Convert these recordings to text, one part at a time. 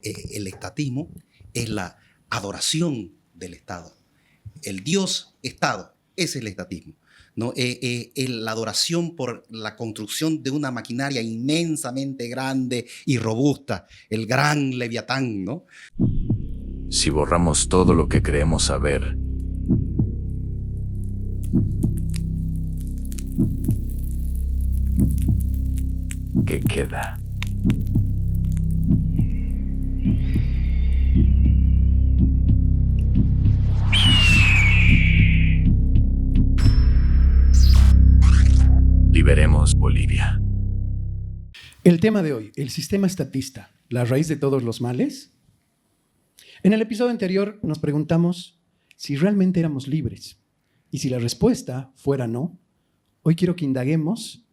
El estatismo es la adoración del Estado. El Dios Estado es el estatismo, ¿no? La adoración por la construcción de una maquinaria inmensamente grande y robusta, el gran Leviatán, ¿no? Si borramos todo lo que creemos saber, ¿qué queda? Liberemos Bolivia. El tema de hoy, el sistema estatista, la raíz de todos los males. En el episodio anterior nos preguntamos si realmente éramos libres. Y si la respuesta fuera no, hoy quiero que indaguemos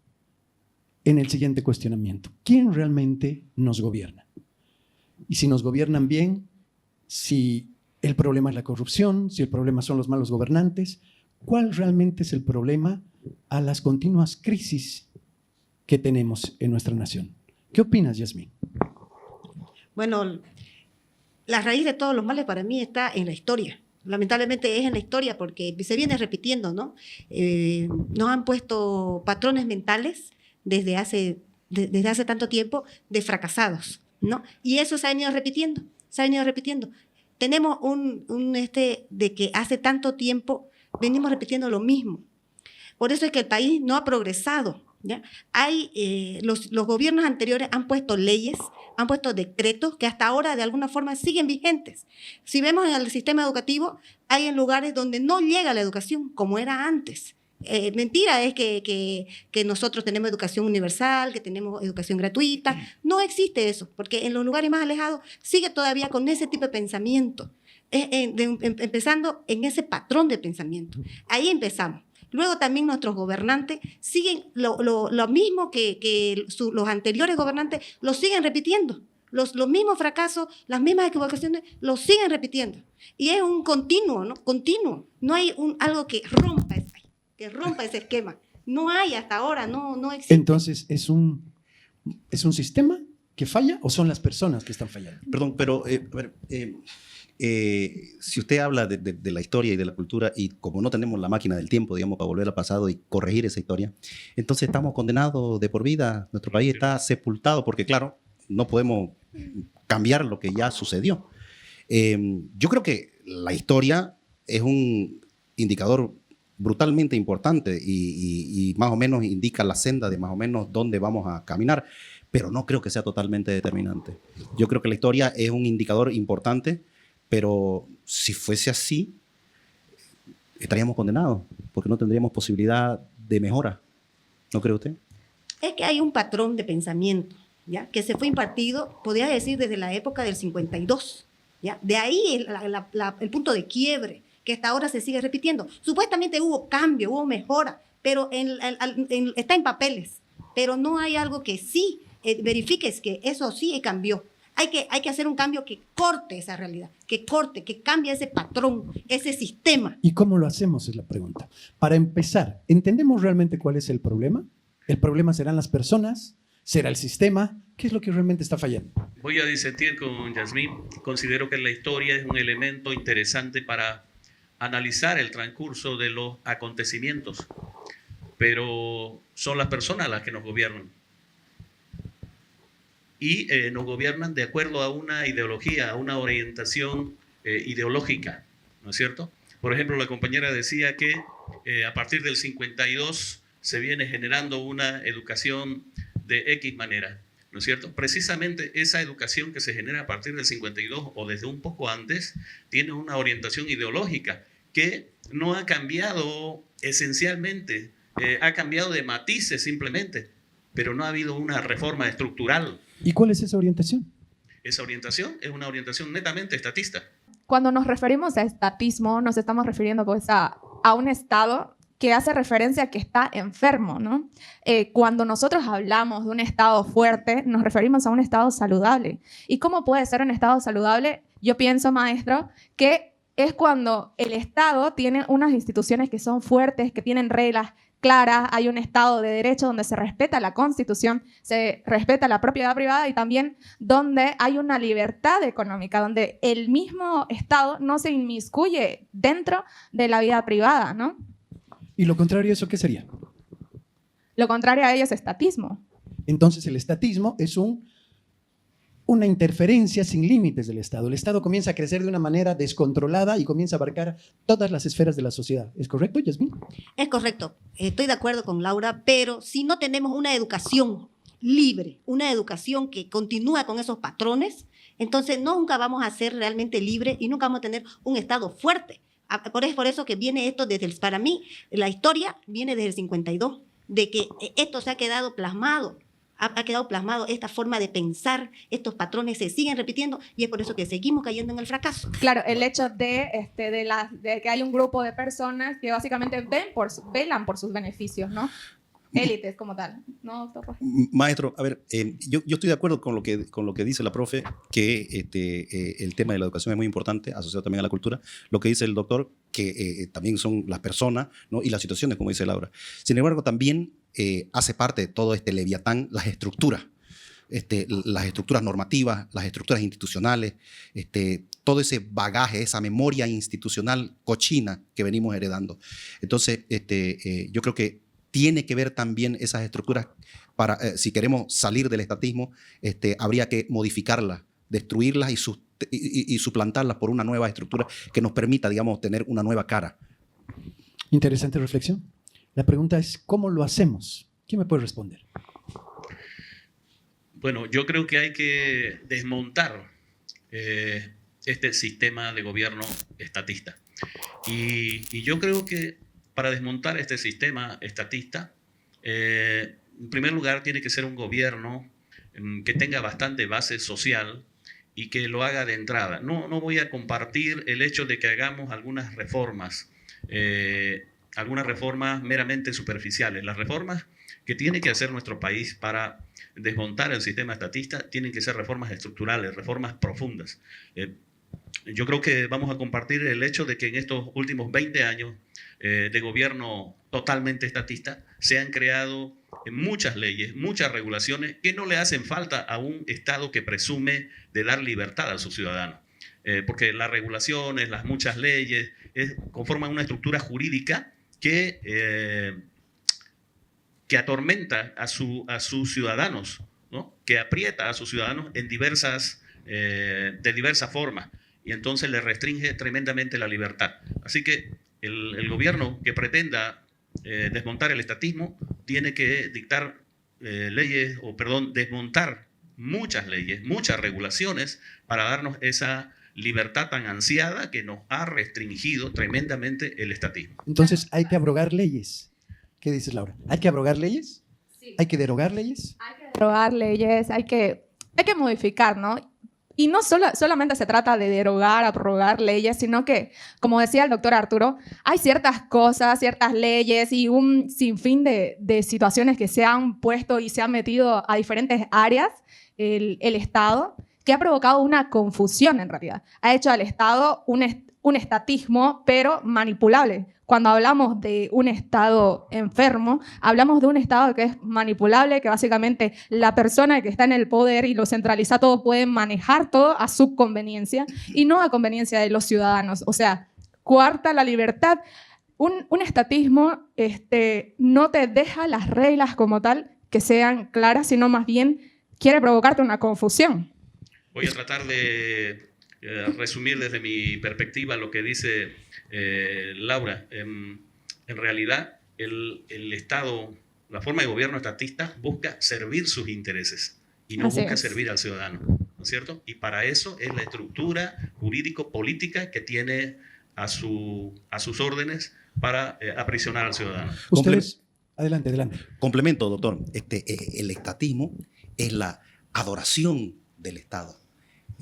en el siguiente cuestionamiento. ¿Quién realmente nos gobierna? Y si nos gobiernan bien, si el problema es la corrupción, si el problema son los malos gobernantes, ¿cuál realmente es el problema a las continuas crisis que tenemos en nuestra nación? ¿Qué opinas, Yasmín? Bueno, la raíz de todos los males para mí está en la historia. Lamentablemente es en la historia porque se viene repitiendo, ¿no? Nos han puesto patrones mentales desde hace tanto tiempo de fracasados, ¿no? Y eso se ha venido repitiendo, Tenemos de que hace tanto tiempo venimos repitiendo lo mismo. Por eso es que el país no ha progresado, ¿ya? Los gobiernos anteriores han puesto leyes, han puesto decretos que hasta ahora de alguna forma siguen vigentes. Si vemos en el sistema educativo, hay en lugares donde no llega la educación como era antes. Mentira es que nosotros tenemos educación universal, que tenemos educación gratuita. No existe eso, porque en los lugares más alejados sigue todavía con ese tipo de pensamiento, empezando en ese patrón de pensamiento. Ahí empezamos. Luego también nuestros gobernantes siguen lo mismo que los anteriores gobernantes, lo siguen repitiendo. Los mismos fracasos, las mismas equivocaciones, los siguen repitiendo. Y es un continuo, ¿no? Continuo. No hay algo que rompa ese esquema. No hay hasta ahora, no existe. Entonces, ¿es un sistema que falla o son las personas que están fallando? Perdón, pero si usted habla de la historia y de la cultura, y como no tenemos la máquina del tiempo, digamos, para volver al pasado y corregir esa historia, entonces estamos condenados de por vida. Nuestro país está sepultado porque, claro, no podemos cambiar lo que ya sucedió. Yo creo que la historia es un indicador brutalmente importante y más o menos indica la senda de más o menos dónde vamos a caminar, pero no creo que sea totalmente determinante. Yo creo que la historia es un indicador importante, pero si fuese así, estaríamos condenados, porque no tendríamos posibilidad de mejora. ¿No cree usted? Es que hay un patrón de pensamiento, ¿ya? Que se fue impartido, podría decir, desde la época del 52. ¿Ya? De ahí el punto de quiebre, que hasta ahora se sigue repitiendo. Supuestamente hubo cambio, hubo mejora, pero está en papeles, pero no hay algo que sí verifiques que eso sí cambió. Hay que hacer un cambio que corte esa realidad, que cambie ese patrón, ese sistema. ¿Y cómo lo hacemos? Es la pregunta. Para empezar, ¿entendemos realmente cuál es el problema? ¿El problema serán las personas? ¿Será el sistema? ¿Qué es lo que realmente está fallando? Voy a disentir con Yasmín. Considero que la historia es un elemento interesante para analizar el transcurso de los acontecimientos, pero son las personas las que nos gobiernan. Y nos gobiernan de acuerdo a una ideología, a una orientación ideológica, ¿no es cierto? Por ejemplo, la compañera decía que a partir del 52 se viene generando una educación de X manera, ¿no es cierto? Precisamente esa educación que se genera a partir del 52 o desde un poco antes tiene una orientación ideológica que no ha cambiado esencialmente, ha cambiado de matices simplemente, pero no ha habido una reforma estructural. ¿Y cuál es esa orientación? Esa orientación es una orientación netamente estatista. Cuando nos referimos a estatismo, nos estamos refiriendo pues a un Estado que hace referencia a que está enfermo, ¿no? Cuando nosotros hablamos de un Estado fuerte, nos referimos a un Estado saludable. ¿Y cómo puede ser un Estado saludable? Yo pienso, maestro, que es cuando el Estado tiene unas instituciones que son fuertes, que tienen reglas claras, hay un Estado de derecho donde se respeta la Constitución, se respeta la propiedad privada y también donde hay una libertad económica, donde el mismo Estado no se inmiscuye dentro de la vida privada, ¿no? ¿Y lo contrario a eso qué sería? Lo contrario a ello es estatismo. Entonces el estatismo es una interferencia sin límites del Estado. El Estado comienza a crecer de una manera descontrolada y comienza a abarcar todas las esferas de la sociedad. ¿Es correcto, Yasmín? Es correcto, estoy de acuerdo con Laura, pero si no tenemos una educación libre, una educación que continúa con esos patrones, entonces nunca vamos a ser realmente libres y nunca vamos a tener un Estado fuerte. Por eso que viene esto para mí, la historia viene desde el 52, de que esto se ha quedado plasmado. Ha quedado plasmado esta forma de pensar, estos patrones se siguen repitiendo y es por eso que seguimos cayendo en el fracaso. Claro, el hecho de que hay un grupo de personas que básicamente velan por sus beneficios, ¿no? Élites como tal, ¿no, doctor? Maestro, a ver, yo estoy de acuerdo con lo que dice la profe, que el tema de la educación es muy importante, asociado también a la cultura. Lo que dice el doctor, que también son las personas, ¿no? Y las situaciones, como dice Laura. Sin embargo, también hace parte de todo este leviatán las estructuras normativas, las estructuras institucionales, todo ese bagaje, esa memoria institucional cochina que venimos heredando. Entonces, yo creo que tiene que ver también esas estructuras para, si queremos salir del estatismo, habría que modificarlas, destruirlas y suplantarlas por una nueva estructura que nos permita, digamos, tener una nueva cara. Interesante reflexión. La pregunta es, ¿cómo lo hacemos? ¿Quién me puede responder? Bueno, yo creo que hay que desmontar este sistema de gobierno estatista. Y yo creo que para desmontar este sistema estatista, en primer lugar tiene que ser un gobierno que tenga bastante base social y que lo haga de entrada. No voy a compartir el hecho de que hagamos algunas reformas meramente superficiales. Las reformas que tiene que hacer nuestro país para desmontar el sistema estatista tienen que ser reformas estructurales, reformas profundas. Yo creo que vamos a compartir el hecho de que en estos últimos 20 años de gobierno totalmente estatista se han creado muchas leyes, muchas regulaciones que no le hacen falta a un Estado que presume de dar libertad a sus ciudadanos. Porque las regulaciones, las muchas leyes conforman una estructura jurídica que atormenta a sus ciudadanos, ¿no? Que aprieta a sus ciudadanos de diversas formas y entonces le restringe tremendamente la libertad. Así que el gobierno que pretenda desmontar el estatismo tiene que dictar desmontar muchas leyes, muchas regulaciones para darnos esa libertad tan ansiada que nos ha restringido tremendamente el estatismo. Entonces hay que abrogar leyes. ¿Qué dices, Laura? ¿Hay que abrogar leyes? Sí. ¿Hay que derogar leyes? Hay que derogar leyes, hay que modificar, ¿no? Y no solamente se trata de derogar, abrogar leyes, sino que, como decía el doctor Arturo, hay ciertas cosas, ciertas leyes y un sinfín de situaciones que se han puesto y se han metido a diferentes áreas el Estado, que ha provocado una confusión en realidad. Ha hecho al Estado un estatismo, pero manipulable. Cuando hablamos de un Estado enfermo, hablamos de un Estado que es manipulable, que básicamente la persona que está en el poder y lo centraliza todo puede manejar todo a su conveniencia y no a conveniencia de los ciudadanos. O sea, coarta la libertad. Un estatismo no te deja las reglas como tal que sean claras, sino más bien quiere provocarte una confusión. Voy a tratar de resumir desde mi perspectiva lo que dice Laura. En realidad, el Estado, la forma de gobierno estatista busca servir sus intereses y no busca servir al ciudadano, ¿no es cierto? Y para eso es la estructura jurídico-política que tiene a sus órdenes para aprisionar al ciudadano. Ustedes, adelante. Complemento, doctor. El estatismo es la adoración del Estado.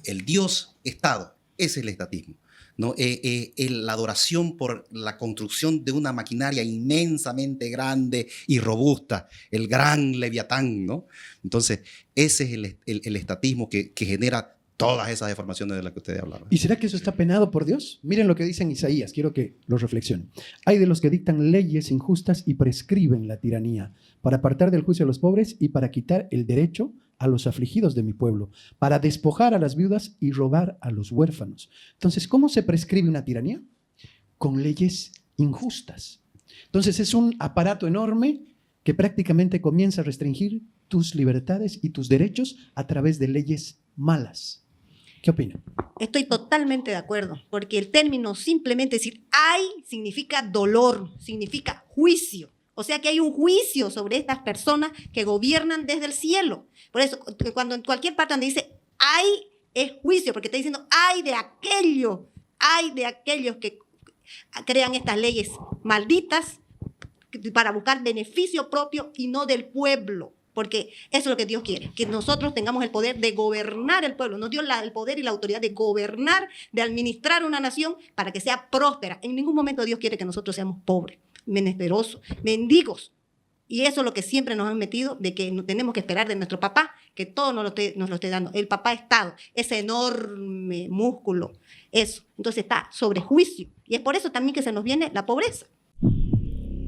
El Dios Estado, ese es el estatismo, ¿no? La adoración por la construcción de una maquinaria inmensamente grande y robusta, el gran leviatán, ¿no? Entonces, ese es el estatismo que genera todas esas deformaciones de las que ustedes hablaban. ¿Y será que eso está penado por Dios? Miren lo que dice en Isaías, quiero que lo reflexionen. Hay de los que dictan leyes injustas y prescriben la tiranía, para apartar del juicio a los pobres y para quitar el derecho a los afligidos de mi pueblo, para despojar a las viudas y robar a los huérfanos. Entonces, ¿cómo se prescribe una tiranía? Con leyes injustas. Entonces, es un aparato enorme que prácticamente comienza a restringir tus libertades y tus derechos a través de leyes malas. ¿Qué opinan? Estoy totalmente de acuerdo, porque el término simplemente decir hay significa dolor, significa juicio. O sea que hay un juicio sobre estas personas que gobiernan desde el cielo. Por eso, cuando en cualquier parte donde dice hay, es juicio, porque está diciendo hay de aquellos que crean estas leyes malditas para buscar beneficio propio y no del pueblo. Porque eso es lo que Dios quiere, que nosotros tengamos el poder de gobernar el pueblo. Nos dio el poder y la autoridad de gobernar, de administrar una nación para que sea próspera. En ningún momento Dios quiere que nosotros seamos pobres, menesterosos, mendigos. Y eso es lo que siempre nos han metido, de que tenemos que esperar de nuestro papá, que todo nos lo esté dando. El papá Estado, ese enorme músculo, eso. Entonces está sobre juicio. Y es por eso también que se nos viene la pobreza.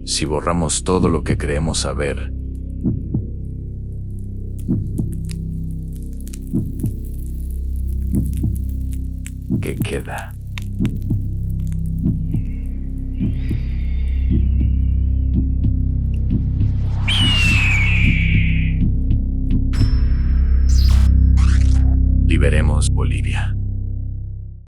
Si borramos todo lo que creemos saber, ¿qué queda? Liberemos Bolivia.